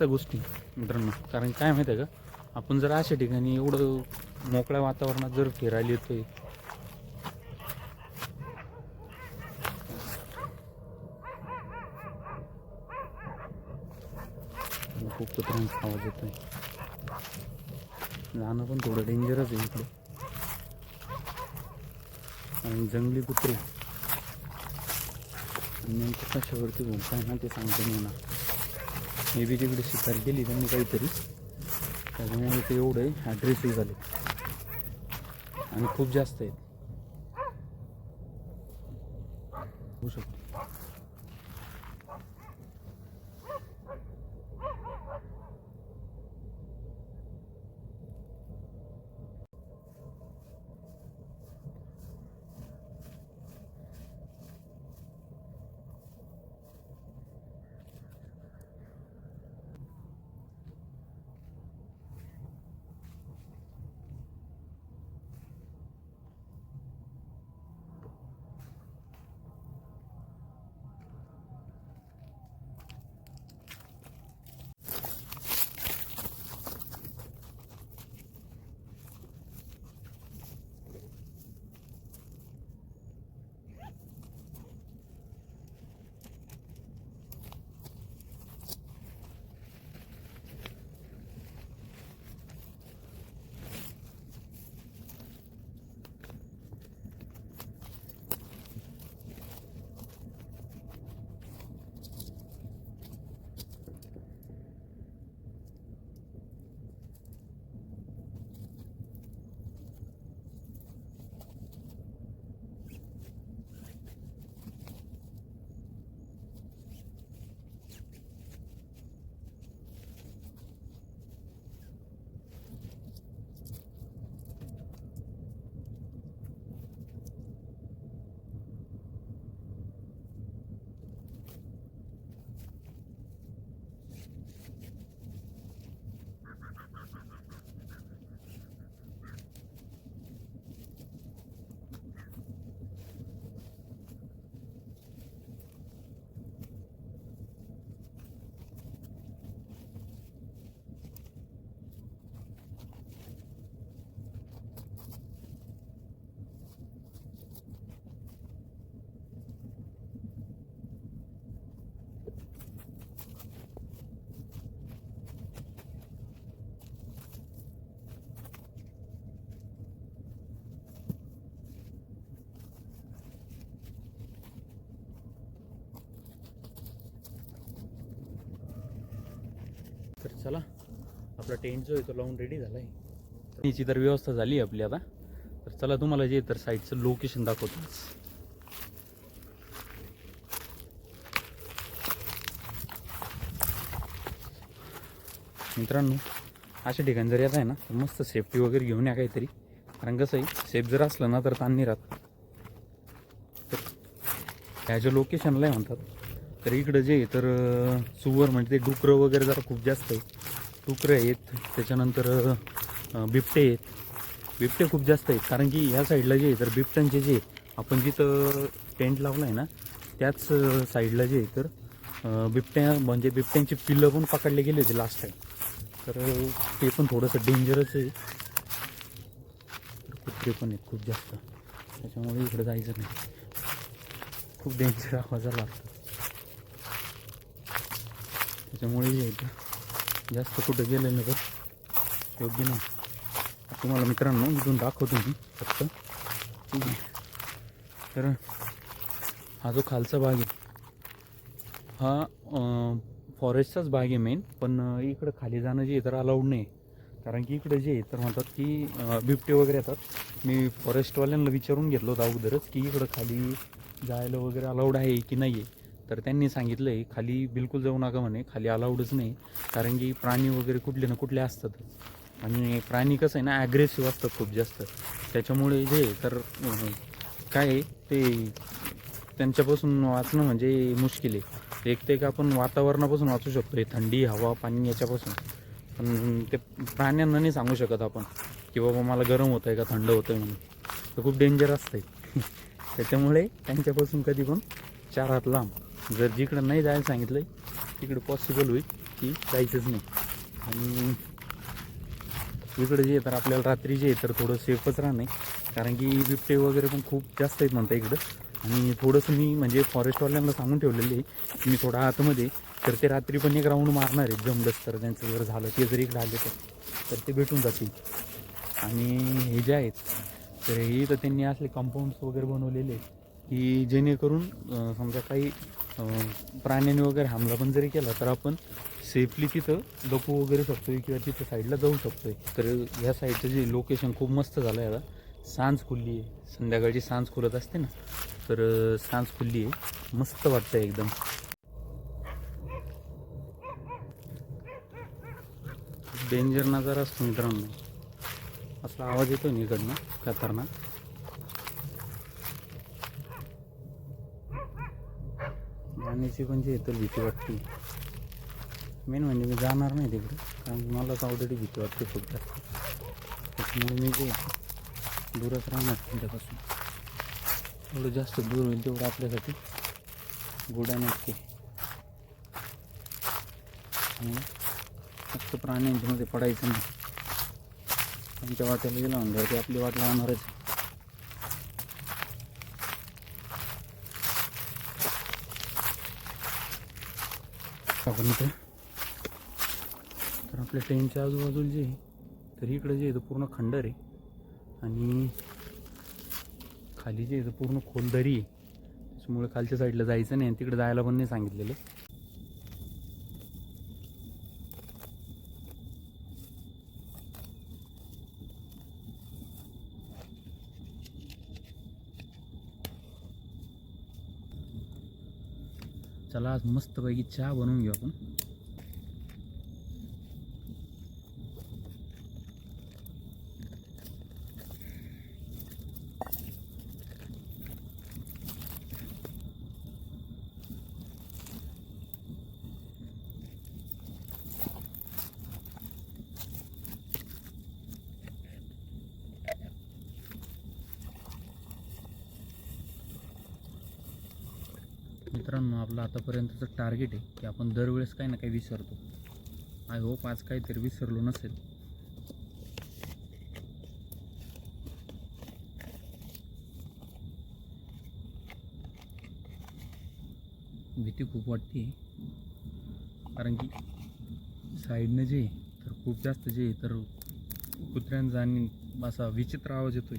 चुकीच्या गोष्टी मित्रांनो. कारण काय माहिती आहे का, आपण जर अशा ठिकाणी एवढं मोकळ्या वातावरणात जर फिरायला येतोय, खूप कुत्र्यांचा आवाज येतोय, जाणं पण थोडं डेंजरच आहे इकडे. आणि जंगली कुत्रे नेमकं कशावरती घुमताय ना ते सांगतो मी ना. मे बी तिकडे शिकार केली त्यांनी काहीतरी, त्याच्यामुळे ते एवढे ॲग्रेसिव्ह झाले आणि खूप जास्त आहेत होऊ शकतो. तर चला, आपला टेंट जो आहे तो लावून रेडी झाला आहे. याची तर व्यवस्था झाली आहे आपली आता. तर चला तुम्हाला जे तर साईडचं लोकेशन दाखवतोच. मित्रांनो, अशा ठिकाणी जर येत आहे ना तर मस्त सेफ्टी वगैरे घेऊन या काहीतरी. कारण कसं आहे, सेफ जर असलं ना तर ताण नाही राहत. तर ह्या ज्या लोकेशनला आहे म्हणतात, तर इकडं जे आहे तर सुवर म्हणजे ते डुकरं वगैरे जरा खूप जास्त आहे. डुकरं आहेत, त्याच्यानंतर बिबटे आहेत. बिबटे खूप जास्त आहेत, कारण की ह्या साईडला जे आहे तर बिबट्यांचे जे आपण जिथं टेंट लावलं आहे ना त्याच साईडला जे आहे तर बिबट्या म्हणजे बिबट्यांची पिल्लं पण पकडले गेले होते लास्ट टाईम. तर ते पण थोडंसं डेंजरच आहे. कुत्रे पण आहेत खूप जास्त, त्याच्यामुळे इकडं जायचं नाही. खूप डेंजर आवाज आला. त्याच्यामुळे जे आहे जास्त कुठं गेलं नाही तर योग्य नाही. तुम्हाला मित्रांनो इथून दाखवतो मी फक्त. ठीक आहे, तर हा जो खालचा भाग आहे हा फॉरेस्टचाच भाग आहे मेन. पण इकडं खाली जाणं जे आहे तर अलाउड नाही. कारण की इकडे जे आहे तर म्हणतात की बिबटे वगैरे येतात. मी फॉरेस्टवाल्यांना विचारून घेतलं होतं अगोदरच की इकडं खाली जायला वगैरे अलाउड आहे की नाही आहे. तर त्यांनी सांगितलं आहे खाली बिलकुल जाऊ नका म्हणे, खाली अलाउडच नाही. कारण की प्राणी वगैरे कुठले ना कुठले असतात. आणि प्राणी कसं आहे ना ॲग्रेसिव्ह असतात खूप जास्त. त्याच्यामुळे जे तर काय आहे ते त्यांच्यापासून वाचणं म्हणजे मुश्किल आहे. एक ते आपण वातावरणापासून वाचू शकतो, हे थंडी हवा पाणी याच्यापासून. पण ते प्राण्यांना नाही सांगू शकत आपण की बाबा मला गरम होतं आहे का थंड होतं आहे म्हणून. तर खूप डेंजर असतं आहे. त्याच्यामुळे त्यांच्यापासून कधी पण 4 हात लांब. जर जिकडं नाही जायला सांगितलं तिकडे पॉसिबल होईल की जायचंच नाही. आणि इकडे जे तर आपल्याला रात्री जे तर थोडं सेफच राहणं, कारण की बिबटे वगैरे पण खूप जास्त आहेत म्हणता इकडं. आणि थोडंसं मी म्हणजे फॉरेस्टवाल्यांना सांगून ठेवलेलं आहे की मी थोडा आतमध्ये, तर ते रात्री पण एक राऊंड मारणार आहेत जमलंच तर, त्यांचं जर झालं ते जर इकडे आले तर ते भेटून जातील. आणि हे जे आहेत तर हे तर त्यांनी असले कंपाऊंड्स वगैरे बनवलेले की जेणेकरून समजा काही प्राण्यांनी वगैरे हमला पण जरी केला तर आपण सेफली तिथं लपू वगैरे शकतो आहे किंवा तिथं साईडला जाऊ शकतो आहे. तर ह्या साईडचं जे लोकेशन खूप मस्त झालं आहे. आता सांज खुलली आहे, संध्याकाळची सांज खुलत असते ना, तर सांज खुलली आहे, मस्त वाटतं आहे एकदम. डेंजर नजारा असतो मित्रांनो, असा आवाज येतो ना इकडनं खतरनाक. जाण्याची पण जी तर भीती वाटते. मेन म्हणजे मी जाणार नाही तिकडे, कारण मलाच ऑलरेडी भीती वाटते खूप जास्त. त्याच्यामुळे मी जे दूरच राहणार त्यांच्यापासून. एवढं जास्त दूर होईल तेवढं आपल्यासाठी गुड नसते. आणि फक्त प्राण्यांच्यामध्ये पडायचं नाही. त्यांच्या वाट्याला गेलं म्हणल्यावर ते आपली वाट लावणारच. आपण इथं तर आपल्या ट्रेनच्या आजूबाजूला जे तर इकडं जे पूर्ण खंडर आहे आणि खाली जे पूर्ण खोलदरी आहे. त्याच्यामुळे खालच्या साईडला जायचं नाही आणि तिकडे जायला पण नाही सांगितलेलं. चला आज मस्तपैकी चहा बनवून घेऊ आपण. मित्रांनो, आपलं आतापर्यंतचं टार्गेट आहे की आपण दरवेळेस काही ना काही विसरतो. आय होप आज काहीतरी विसरलो नसेल. भीती खूप वाटते, कारण की साईडनं जे तर खूप जास्त जे तर कुत्र्यांचा आणि असा विचित्र आवाज येतोय.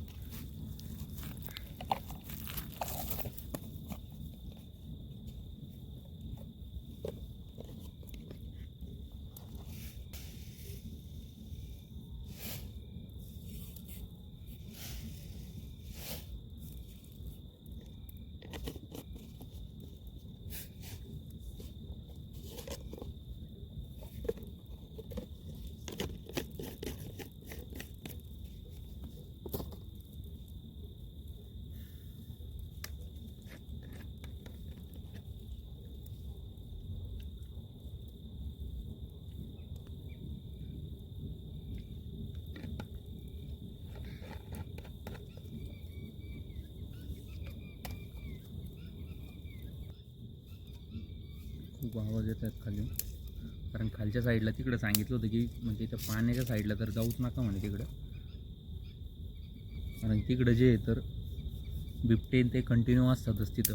खूप आवाज येत आहेत खाली, कारण खालच्या साईडला तिकडं सांगितलं होतं की म्हणजे त्या पाण्याच्या साईडला तर जाऊच नका म्हणे तिकडं, कारण तिकडं जे आहे तर बिबटे ते कंटिन्यू असतातच तिथं.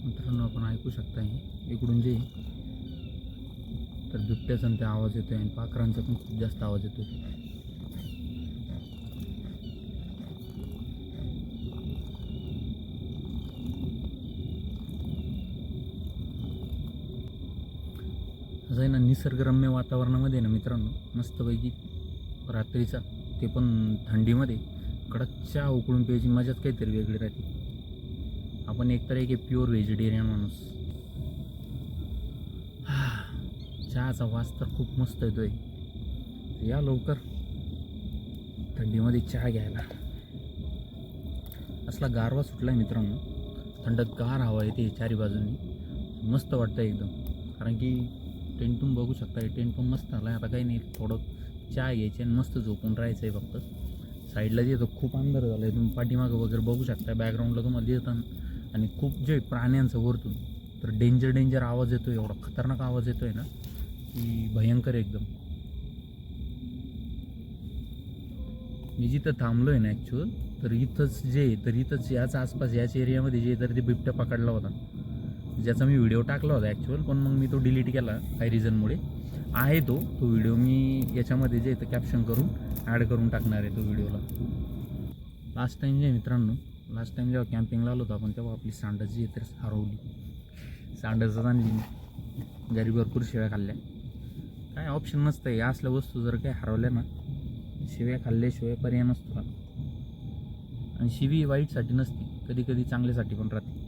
मित्रांनो, आपण ऐकू शकता इकडून जे तर बिबट्याचा ते आवाज येतोय आणि पाखरांचा पण खूप जास्त आवाज येतोय. असं आहे ना, निसर्गरम्य वातावरणामध्ये ना मित्रांनो, मस्तपैकी रात्रीचा, ते पण थंडीमध्ये कडक चहा उकळून प्यायची मजाच काहीतरी वेगळी राहते. आपण एकतर एक प्युअर व्हेजिटेरियन माणूस. चहाचा वास तर खूप मस्त येतोय. या लवकर थंडीमध्ये चहा घ्यायला. असला गारवा सुटलाय मित्रांनो, थंडगार हवा येते चारी बाजूंनी, मस्त वाटतं एकदम. कारण की टेंटून बघू शकता, टेंट पण मस्त आला आहे. आता काही नाही, थोडं चहा घ्यायची आणि मस्त झोपून राहायचं आहे फक्त. साईडला जे येतं खूप अंधार झालं आहे, तुम्ही पाठीमागं वगैरे बघू शकता, बॅकग्राऊंडला तुम्हाला दिसतं. आणि खूप जे प्राण्यांचं वरतून तर डेंजर आवाज येतो, एवढा खतरनाक आवाज येतो आहे ना की भयंकर एकदम. मी जिथं थांबलो आहे ना ॲक्च्युअल, तर इथंच याच आसपास याच एरियामध्ये जे तर ते बिबट्या पकडला होता, ज्याचा मी व्हिडिओ टाकला होता ॲक्च्युअल, पण मग मी तो डिलीट केला काही रिझनमुळे. आहे तो व्हिडिओ मी याच्यामध्ये जे इथं कॅप्शन करून ॲड करून टाकणार आहे तो व्हिडिओला. लास्ट टाईम जेव्हा कॅम्पिंगला आलो होतो आपण, तेव्हा आपली सांडस जी आहे तर हरवली. सांडसच आणली, घरी भरपूर शिव्या खाल्ल्या. काय ऑप्शन नसतं आहे, या असल्या वस्तू जर काही हरवल्या ना, शिव्या खाल्ल्याशिवाय पर्याय नसतो. आणि शिवी वाईटसाठी नसते, कधी कधी चांगल्यासाठी पण राहते.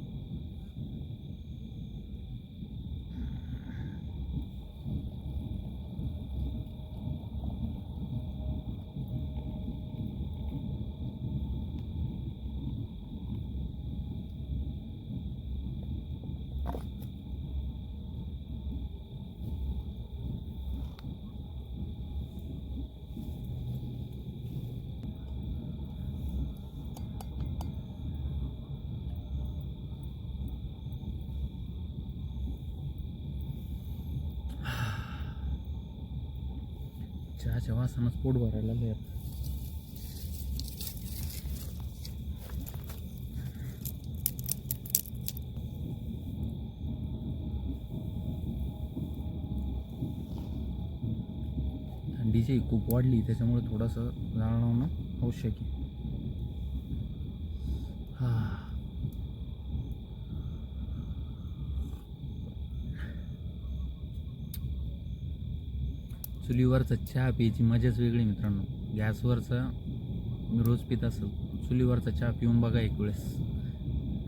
चहाच्या वासानंच पोट भरायला लागलं यार. थंडीची खूप वाढली, त्याच्यामुळे थोडंसं जाळवणं आवश्यक आहे. चुलीवरचा चहा प्यायची मजाच वेगळी मित्रांनो. गॅसवरचा मी रोज पित असेल, चुलीवरचा चहा पिऊन बघा एक वेळेस,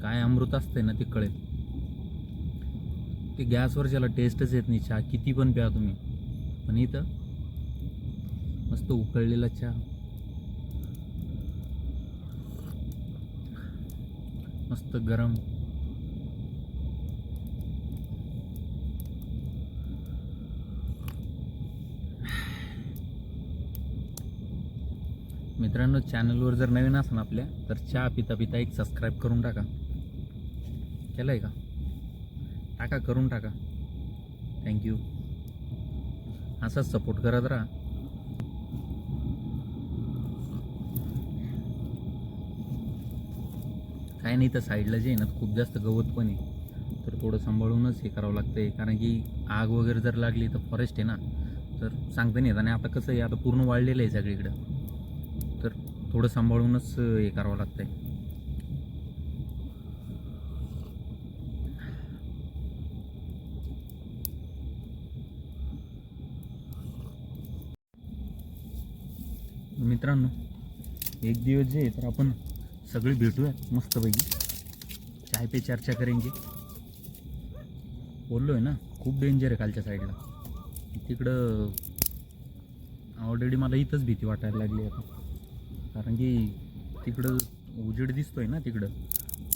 काय अमृत असतंय ना ते कळेल. ते गॅसवरच्याला टेस्टच येत नाही, चहा किती पण प्या तुम्ही. पण इथं मस्त उकळलेला चहा, मस्त गरम. मित्रांनो, चॅनलवर जर नवीन असाल आपल्या, तर चहा पिता पिता एक सबस्क्राईब करून टाका. केलं आहे का? टाका, करून टाका. थँक्यू. असाच सपोर्ट करत राहा. काय नाही, तर साईडला जे आहे ना खूप जास्त गवत पण आहे, तर थोडं सांभाळूनच हे करावं लागतं आहे. कारण की आग वगैरे जर लागली तर फॉरेस्ट आहे ना, तर सांगता नाही येत. आणि आता कसं आहे, आता पूर्ण वाढलेलं आहे सगळीकडं, तर थोडं सांभाळूनच हे करावं लागतं आहे. मित्रांनो, एक दिवस जे आहे तर आपण सगळे भेटूया मस्तपैकी, चाय पे चर्चा करेंगे. बोललो आहे ना, खूप डेंजर आहे खालच्या साईडला. तिकडं ऑलरेडी मला इथंच भीती वाटायला लागली आता. कारण की तिकडं उजेड दिसतोय ना तिकडं,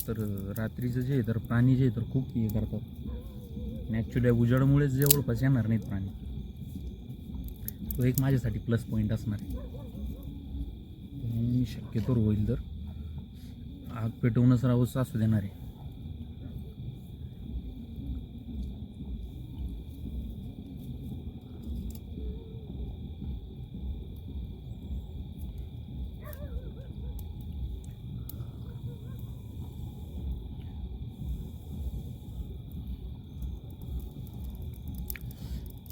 तर रात्रीचं जे आहे तर प्राणी जे आहे तर खूप हे करतात. आणि ॲक्च्युली उजेडामुळेच जवळपास येणार नाहीत प्राणी. तो एक माझ्यासाठी प्लस पॉईंट असणार आहे. मी शक्यतो होईल तर आग पेटवूनच राहूच असू देणार आहे.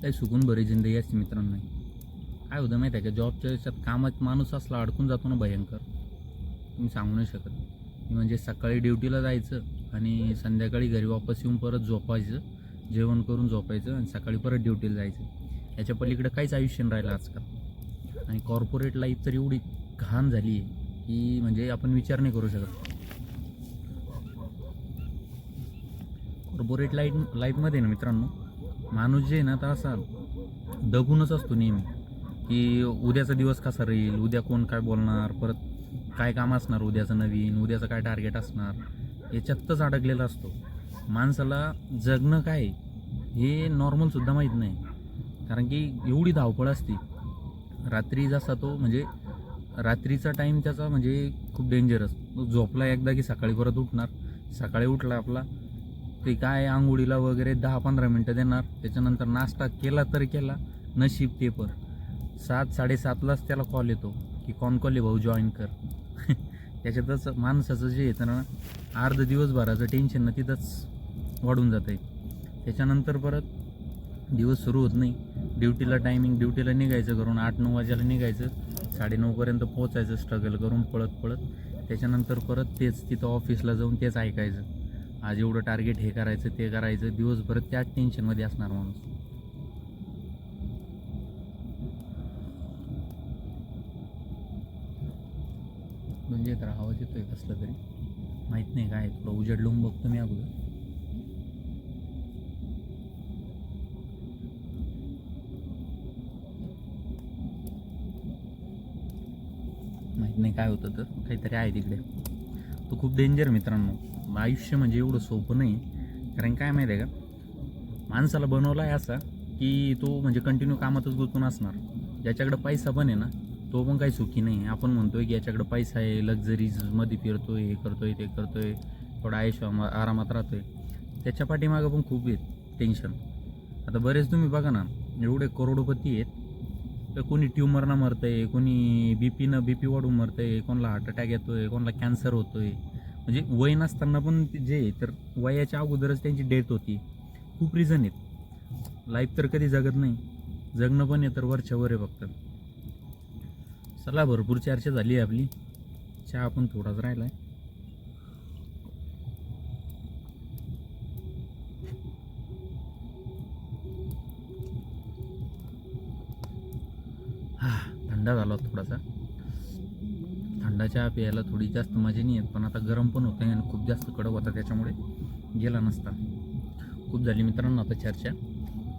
काही सुकून बरी जिंदगी असते मित्रांनो. काय होतं माहीत आहे का, जॉबच्या याच्यात कामात माणूस असला अडकून जातो ना भयंकर, तुम्ही सांगू नाही शकत. म्हणजे सकाळी ड्युटीला जायचं आणि संध्याकाळी घरी वापस येऊन परत झोपायचं, जेवण करून झोपायचं आणि सकाळी परत ड्युटीला जायचं. याच्या पलीकडे काहीच आयुष्य नाही राहिलं आजकाल. आणि कॉर्पोरेट लाईफ तर एवढी घाण झाली आहे की म्हणजे आपण विचार नाही करू शकत. कॉर्पोरेट लाईफमध्ये ना मित्रांनो, माणूस जे आहे ना, तर असा दगूनच असतो नेहमी की उद्याचा दिवस कसा राहील, उद्या कोण काय बोलणार, परत काय काम असणार उद्याचं नवीन, उद्याचं काय टार्गेट असणार, याच्यातच अडकलेला असतो. माणसाला जगणं काय हे नॉर्मलसुद्धा माहीत नाही. कारण की एवढी धावपळ असते. रात्री जसा तो म्हणजे रात्रीचा टाईम त्याचा म्हणजे खूप डेंजरस. तो झोपला एकदा की सकाळी परत उठणार. सकाळी उठला आपला ते काय आंघोळीला वगैरे 10-15 मिनटं देणार. त्याच्यानंतर नाश्ता केला तर केला, नशीब ते पण 7-7:30लाच त्याला कॉल येतो की कॉल आहे भाऊ, जॉईन कर. त्याच्यातच माणसाचं जे येतं ना, अर्ध दिवसभराचं टेन्शन ना तिथंच वाढून जातं आहे. त्याच्यानंतर परत दिवस सुरू होत नाही. ड्युटीला टायमिंग, ड्युटीला निघायचं करून 8-9 वाजेला निघायचं, 9:30पर्यंत पोहोचायचं स्ट्रगल करून पळत. त्याच्यानंतर परत तेच तिथं ऑफिसला जाऊन तेच ऐकायचं, आज एवढं टार्गेट, हे करायचं ते करायचं. दिवसभर त्याच टेन्शनमध्ये असणार माणूस. म्हणजे तर आवाज येतोय कसला तरी, माहीत नाही काय. थोडं उजेड लावून बघतो मी अगोदर. माहीत नाही काय होतं, तर काहीतरी आहे तिकडे. तो खूप डेंजर मित्रांनो. आयुष्य म्हणजे एवढं सोपं नाही. कारण काय माहीत आहे का, माणसाला बनवला आहे असा की तो म्हणजे कंटिन्यू कामातच गुंतून असणार. ज्याच्याकडे पैसा पण आहे ना, तो पण काही सुखी नाही. आपण म्हणतोय की याच्याकडे पैसा आहे, लक्झरीजमध्ये फिरतोय, हे करतोय ते करतोय, थोडा आरामात राहतोय. त्याच्या पाठीमागं पण खूप आहेत टेन्शन. आता बरेच तुम्ही बघा ना, एवढे करोडपती आहेत, तर कोणी ट्युमरनं मरतं आहे, कोणी बीपी वाढून मरतं आहे, कोणाला हार्ट अटॅक येतो आहे, कोणाला कॅन्सर होतो आहे. म्हणजे वय नसताना पण जे तर वयाच्या अगोदरच त्यांची डेथ होती. खूप रिझन आहेत. लाईफ तर कधी जगत नाही, जगणं पण आहे तर वरच्यावर आहे फक्त. चला, भरपूर चर्चा झाली आहे आपली. चहा पण थोडाच राहिला आहे. थंडा झाला थोडासा. थंडा चहा प्यायला थोडी जास्त मजा नाही येत, पण आता गरम पण होतं आणि खूप जास्त कडक होता, त्याच्यामुळे गेला नसता. खूप झाली मित्रांनो आता चर्चा.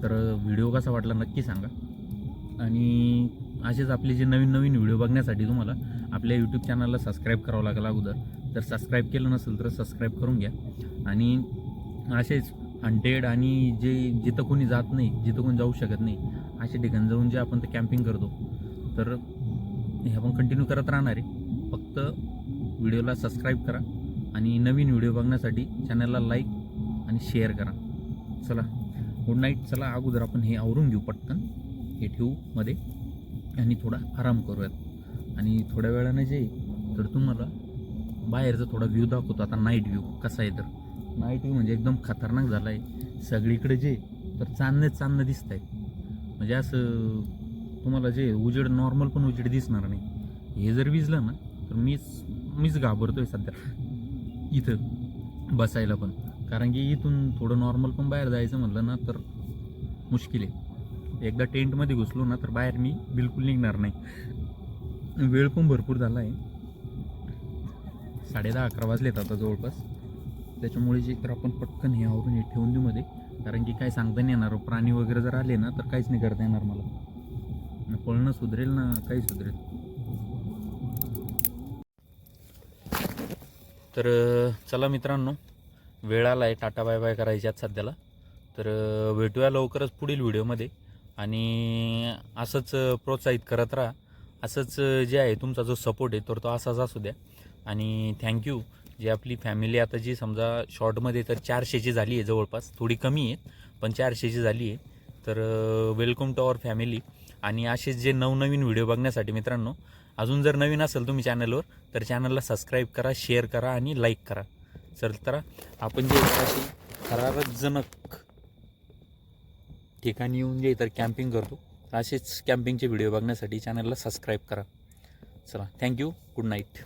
तर व्हिडिओ कसा वाटला नक्की सांगा. आणि असेच आपले जे नवीन व्हिडिओ बघण्यासाठी तुम्हाला आपल्या यूट्यूब चॅनलला सबस्क्राईब करावं लागेल अगोदर. जर सबस्क्राईब केलं नसेल तर सबस्क्राईब करून घ्या. आणि असेच हंटेड आणि जिथं कोणी जात नाही, जिथं कोणी जाऊ शकत नाही, अशा ठिकाणी जाऊन जे आपण ते कॅम्पिंग करतो, तर हे आपण कंटिन्यू करत राहणार आहे. फक्त व्हिडिओला सबस्क्राईब करा आणि नवीन व्हिडिओ बघण्यासाठी चॅनलला लाईक आणि शेअर करा. चला, गुड नाईट. चला, अगोदर आपण हे आवरून घेऊ पटकन, हे ठेवू मध्ये आणि थोडा आराम करूयात. आणि थोड्या वेळानं जे तर तुम्हाला बाहेरचा थोडा व्ह्यू दाखवतो. आता नाईट व्ह्यू कसा आहे, तर नाईट व्ह्यू म्हणजे एकदम खतरनाक झाला आहे. सगळीकडे जे तर चांदणं दिसत आहे. म्हणजे असं तुम्हाला जे उजेड, नॉर्मल पण उजेड दिसणार नाही. हे जर विजलं ना, तर मीच घाबरतोय सध्या इथं बसायला पण. कारण की इथून थोडं नॉर्मल पण बाहेर जायचं म्हणलं ना तर मुश्किल आहे. एकदा टेंटमध्ये घुसलो ना तर बाहेर मी बिलकुल निघणार नाही. वेळ पण भरपूर झाला आहे, 10:30-11 वाजलेत आता जवळपास. त्याच्यामुळे जे तर आपण पटकन हे आवरून हे ठेवून देऊ मध्ये. कारण की काय सांगता नाही येणार, प्राणी वगैरे जर आले ना तर काहीच नाही करता येणार मला. पळणं सुधरेल ना, काही सुधरेल. तर चला मित्रांनो, वेळ आला आहे टाटा बाय बाय करायच्यात सध्याला. तर भेटूया लवकरच पुढील व्हिडिओमध्ये. आणि असंच प्रोत्साहित करत राहा. असंच जे आहे तुमचा जो सपोर्ट आहे तर तो असाच असू द्या. आणि थँक्यू. जी आपली फॅमिली आता जी समजा शॉर्टमध्ये तर 400ची झाली आहे जवळपास, थोडी कमी आहे पण 400ची झाली आहे. तर वेलकम टू आवर फॅमिली. आणि असेच जे नवनवीन व्हिडिओ बघण्यासाठी मित्रांनो, अजून जर नवीन असेल तुम्ही चॅनलवर तर चॅनलला सबस्क्राईब करा, शेअर करा आणि लाईक करा. चल तर आपण जे थरारकजनक ठिकाणी येऊन जे तर कॅम्पिंग करतो, असेच कॅम्पिंगचे व्हिडिओ बघण्यासाठी चॅनलला सबस्क्राईब करा. चला, थँक्यू. Good night.